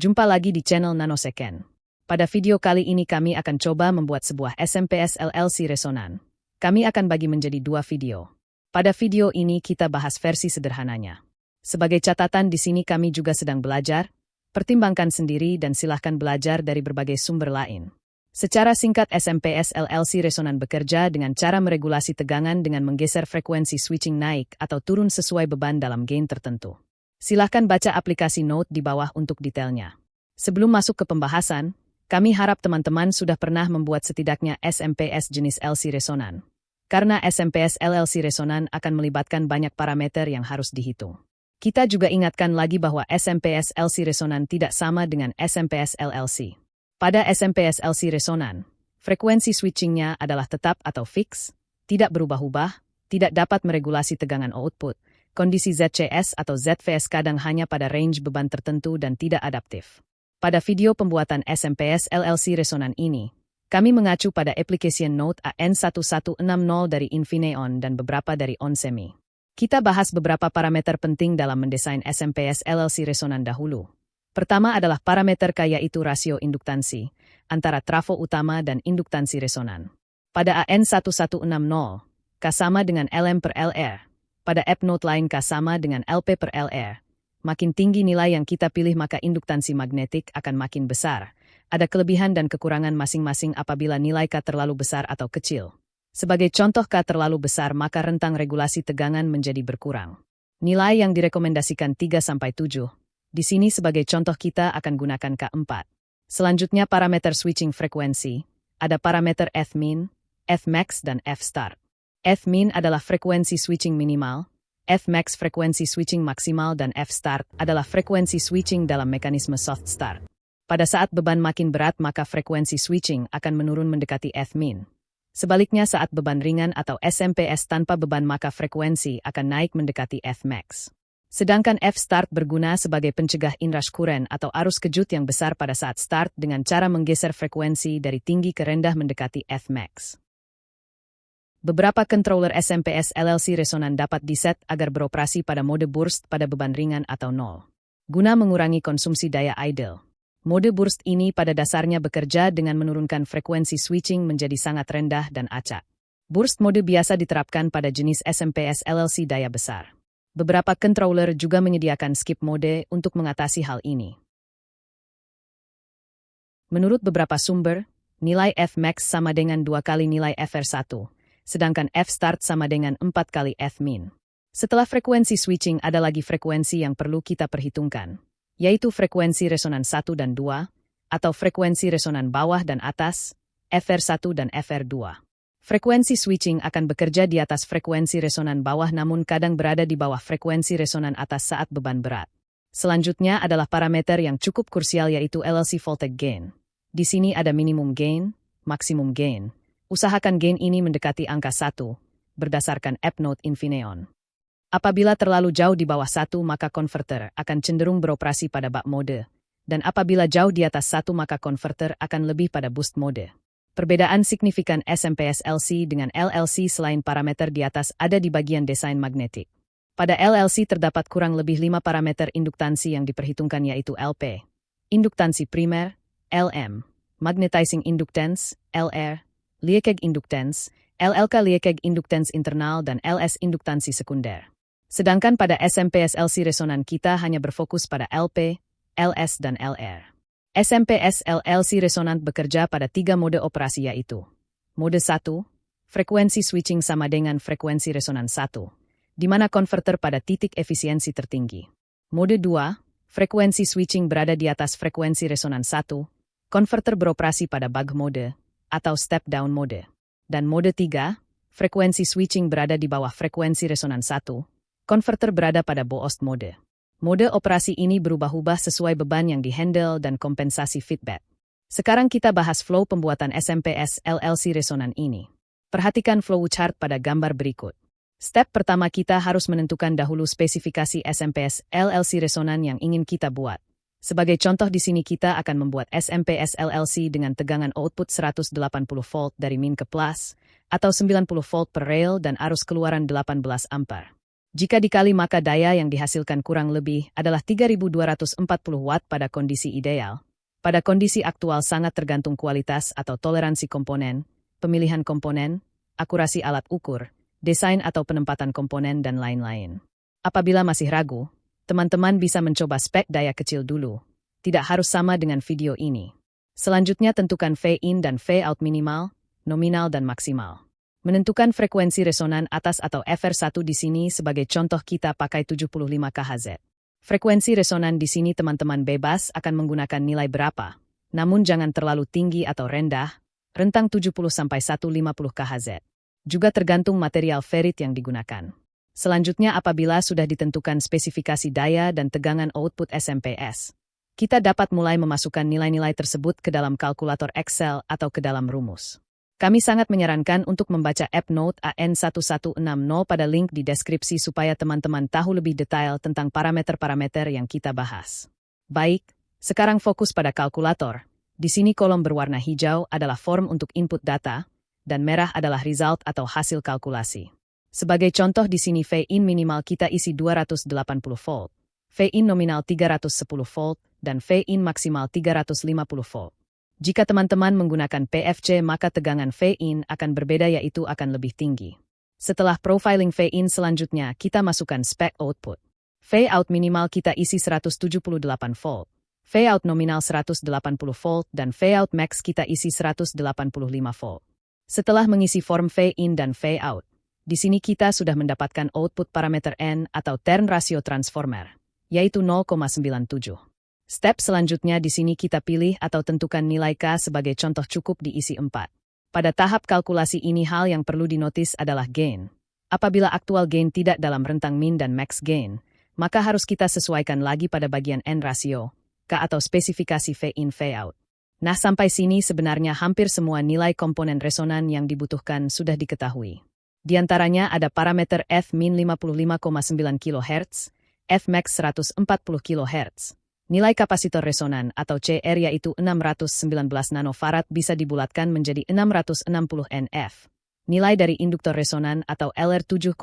Jumpa lagi di channel Nanosecond. Pada video kali ini kami akan coba membuat sebuah SMPS LLC resonan. Kami akan bagi menjadi dua video. Pada video ini kita bahas versi sederhananya. Sebagai catatan di sini kami juga sedang belajar, pertimbangkan sendiri dan silahkan belajar dari berbagai sumber lain. Secara singkat SMPS LLC resonan bekerja dengan cara meregulasi tegangan dengan menggeser frekuensi switching naik atau turun sesuai beban dalam gain tertentu. Silahkan baca aplikasi Note di bawah untuk detailnya. Sebelum masuk ke pembahasan, kami harap teman-teman sudah pernah membuat setidaknya SMPS jenis LC resonan. Karena SMPS LLC resonan akan melibatkan banyak parameter yang harus dihitung. Kita juga ingatkan lagi bahwa SMPS LC resonan tidak sama dengan SMPS LLC. Pada SMPS LC resonan, frekuensi switchingnya adalah tetap atau fix, tidak berubah-ubah, tidak dapat meregulasi tegangan output, kondisi ZCS atau ZVS kadang hanya pada range beban tertentu dan tidak adaptif. Pada video pembuatan SMPS LLC resonan ini, kami mengacu pada application Note AN1160 dari Infineon dan beberapa dari Onsemi. Kita bahas beberapa parameter penting dalam mendesain SMPS LLC resonan dahulu. Pertama adalah parameter K yaitu rasio induktansi, antara trafo utama dan induktansi resonan. Pada AN1160, K sama dengan Lm per Lr. Pada app Note lain K sama dengan Lp per Lr. Makin tinggi nilai yang kita pilih maka induktansi magnetik akan makin besar. Ada kelebihan dan kekurangan masing-masing apabila nilai K terlalu besar atau kecil. Sebagai contoh K terlalu besar maka rentang regulasi tegangan menjadi berkurang. Nilai yang direkomendasikan 3-7. Di sini sebagai contoh kita akan gunakan K4. Selanjutnya parameter switching frekuensi. Ada parameter Fmin, Fmax dan Fstart. Fmin adalah frekuensi switching minimal, Fmax frekuensi switching maksimal dan Fstart adalah frekuensi switching dalam mekanisme soft start. Pada saat beban makin berat maka frekuensi switching akan menurun mendekati Fmin. Sebaliknya saat beban ringan atau SMPS tanpa beban maka frekuensi akan naik mendekati Fmax. Sedangkan F-start berguna sebagai pencegah inrush current atau arus kejut yang besar pada saat start dengan cara menggeser frekuensi dari tinggi ke rendah mendekati Fmax. Beberapa controller SMPS LLC resonan dapat diset agar beroperasi pada mode burst pada beban ringan atau 0. Guna mengurangi konsumsi daya idle. Mode burst ini pada dasarnya bekerja dengan menurunkan frekuensi switching menjadi sangat rendah dan acak. Burst mode biasa diterapkan pada jenis SMPS LLC daya besar. Beberapa controller juga menyediakan skip mode untuk mengatasi hal ini. Menurut beberapa sumber, nilai Fmax sama dengan 2 kali nilai Fr1, sedangkan Fstart sama dengan 4 kali Fmin. Setelah frekuensi switching ada lagi frekuensi yang perlu kita perhitungkan, yaitu frekuensi resonan 1 dan 2, atau frekuensi resonan bawah dan atas, Fr1 dan Fr2. Frekuensi switching akan bekerja di atas frekuensi resonan bawah namun kadang berada di bawah frekuensi resonan atas saat beban berat. Selanjutnya adalah parameter yang cukup krusial yaitu LLC voltage gain. Di sini ada minimum gain, maksimum gain. Usahakan gain ini mendekati angka 1, berdasarkan app Note Infineon. Apabila terlalu jauh di bawah 1 maka konverter akan cenderung beroperasi pada buck mode, dan apabila jauh di atas 1 maka konverter akan lebih pada boost mode. Perbedaan signifikan SMPS LC dengan LLC selain parameter di atas ada di bagian desain magnetik. Pada LLC terdapat kurang lebih 5 parameter induktansi yang diperhitungkan yaitu LP, induktansi primer, LM, magnetizing inductance, LR, leakage inductance, LLK leakage inductance internal dan LS induktansi sekunder. Sedangkan pada SMPS LC resonan kita hanya berfokus pada LP, LS dan LR. SMPS LLC resonan bekerja pada 3 mode operasi yaitu mode 1, frekuensi switching sama dengan frekuensi resonan 1, di mana konverter pada titik efisiensi tertinggi. Mode 2, frekuensi switching berada di atas frekuensi resonan 1, konverter beroperasi pada bug mode, atau step down mode. Dan mode 3, frekuensi switching berada di bawah frekuensi resonan 1, konverter berada pada boost mode. Mode operasi ini berubah-ubah sesuai beban yang dihandle dan kompensasi feedback. Sekarang kita bahas flow pembuatan SMPS LLC resonan ini. Perhatikan flow chart pada gambar berikut. Step pertama kita harus menentukan dahulu spesifikasi SMPS LLC resonan yang ingin kita buat. Sebagai contoh di sini kita akan membuat SMPS LLC dengan tegangan output 180 volt dari min ke plus, atau 90 volt per rail dan arus keluaran 18 ampere. Jika dikali maka daya yang dihasilkan kurang lebih adalah 3240 watt pada kondisi ideal. Pada kondisi aktual sangat tergantung kualitas atau toleransi komponen, pemilihan komponen, akurasi alat ukur, desain atau penempatan komponen dan lain-lain. Apabila masih ragu, teman-teman bisa mencoba spek daya kecil dulu. Tidak harus sama dengan video ini. Selanjutnya tentukan V-in dan V-out minimal, nominal dan maksimal. Menentukan frekuensi resonan atas atau FR1 di sini sebagai contoh kita pakai 75 kHz. Frekuensi resonan di sini teman-teman bebas akan menggunakan nilai berapa, namun jangan terlalu tinggi atau rendah, rentang 70-150 kHz. Juga tergantung material ferrit yang digunakan. Selanjutnya apabila sudah ditentukan spesifikasi daya dan tegangan output SMPS, kita dapat mulai memasukkan nilai-nilai tersebut ke dalam kalkulator Excel atau ke dalam rumus. Kami sangat menyarankan untuk membaca app Note AN1160 pada link di deskripsi supaya teman-teman tahu lebih detail tentang parameter-parameter yang kita bahas. Baik, sekarang fokus pada kalkulator. Di sini kolom berwarna hijau adalah form untuk input data, dan merah adalah result atau hasil kalkulasi. Sebagai contoh di sini V-in minimal kita isi 280 volt, V-in nominal 310 volt, dan V-in maksimal 350 volt. Jika teman-teman menggunakan PFC maka tegangan V-in akan berbeda yaitu akan lebih tinggi. Setelah profiling V-in selanjutnya kita masukkan spek output. V-out minimal kita isi 178 volt, V-out nominal 180 volt dan V-out max kita isi 185 volt. Setelah mengisi form V-in dan V-out, di sini kita sudah mendapatkan output parameter N atau turn ratio transformer, yaitu 0,97. Step selanjutnya di sini kita pilih atau tentukan nilai K sebagai contoh cukup diisi 4. Pada tahap kalkulasi ini hal yang perlu dinotis adalah gain. Apabila aktual gain tidak dalam rentang min dan max gain, maka harus kita sesuaikan lagi pada bagian N ratio, K atau spesifikasi V-in V-out. Nah sampai sini sebenarnya hampir semua nilai komponen resonan yang dibutuhkan sudah diketahui. Di antaranya ada parameter F-min 55,9 kHz, F-max 140 kHz. Nilai kapasitor resonan atau CR yaitu 619 nanofarad bisa dibulatkan menjadi 660 NF. Nilai dari induktor resonan atau LR 7,28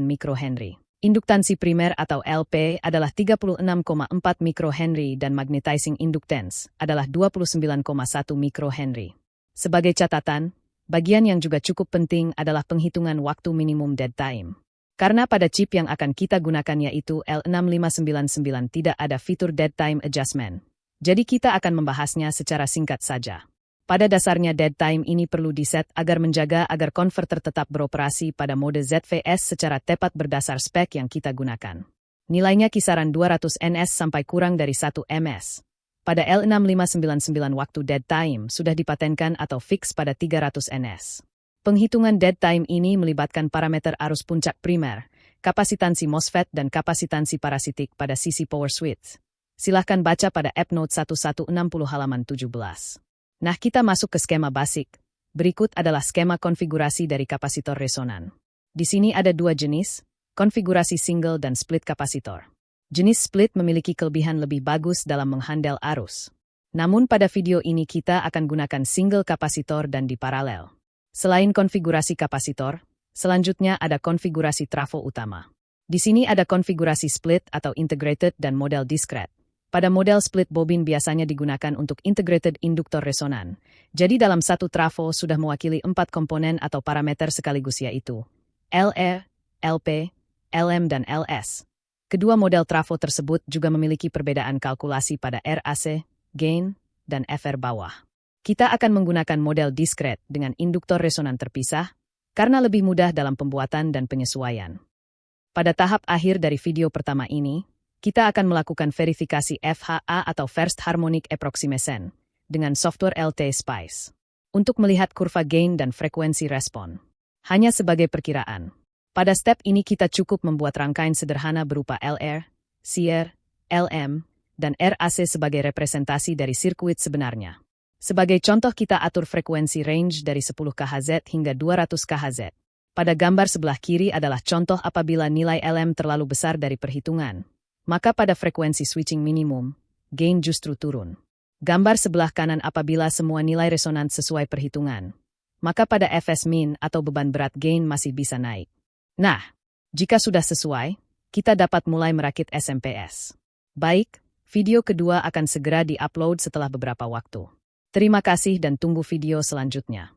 mikrohenry. Induktansi primer atau LP adalah 36,4 mikrohenry dan magnetizing inductance adalah 29,1 mikrohenry. Sebagai catatan, bagian yang juga cukup penting adalah penghitungan waktu minimum dead time. Karena pada chip yang akan kita gunakan yaitu L6599 tidak ada fitur dead time adjustment. Jadi kita akan membahasnya secara singkat saja. Pada dasarnya dead time ini perlu diset agar menjaga agar konverter tetap beroperasi pada mode ZVS secara tepat berdasar spek yang kita gunakan. Nilainya kisaran 200 ns sampai kurang dari 1 ms. Pada L6599 waktu dead time sudah dipatenkan atau fix pada 300 ns. Penghitungan dead time ini melibatkan parameter arus puncak primer, kapasitansi MOSFET dan kapasitansi parasitik pada sisi power switch. Silahkan baca pada app Note 1160 halaman 17. Nah kita masuk ke skema basic. Berikut adalah skema konfigurasi dari kapasitor resonan. Di sini ada dua jenis, konfigurasi single dan split kapasitor. Jenis split memiliki kelebihan lebih bagus dalam menghandle arus. Namun pada video ini kita akan gunakan single kapasitor dan di paralel. Selain konfigurasi kapasitor, selanjutnya ada konfigurasi trafo utama. Di sini ada konfigurasi split atau integrated dan model discrete. Pada model split bobin biasanya digunakan untuk integrated induktor resonan. Jadi dalam satu trafo sudah mewakili 4 komponen atau parameter sekaligus yaitu LR, LP, LM dan LS. Kedua model trafo tersebut juga memiliki perbedaan kalkulasi pada RAC, gain, dan FR bawah. Kita akan menggunakan model discrete dengan induktor resonan terpisah, karena lebih mudah dalam pembuatan dan penyesuaian. Pada tahap akhir dari video pertama ini, kita akan melakukan verifikasi FHA atau First Harmonic Approximation, dengan software LT Spice, untuk melihat kurva gain dan frekuensi respon. Hanya sebagai perkiraan. Pada step ini kita cukup membuat rangkaian sederhana berupa LR, CR, LM, dan RAC sebagai representasi dari sirkuit sebenarnya. Sebagai contoh kita atur frekuensi range dari 10 kHz hingga 200 kHz. Pada gambar sebelah kiri adalah contoh apabila nilai LM terlalu besar dari perhitungan. Maka pada frekuensi switching minimum, gain justru turun. Gambar sebelah kanan apabila semua nilai resonan sesuai perhitungan. Maka pada FS min atau beban berat gain masih bisa naik. Nah, Jika sudah sesuai, kita dapat mulai merakit SMPS. Baik, video kedua akan segera di-upload setelah beberapa waktu. Terima kasih dan tunggu video selanjutnya.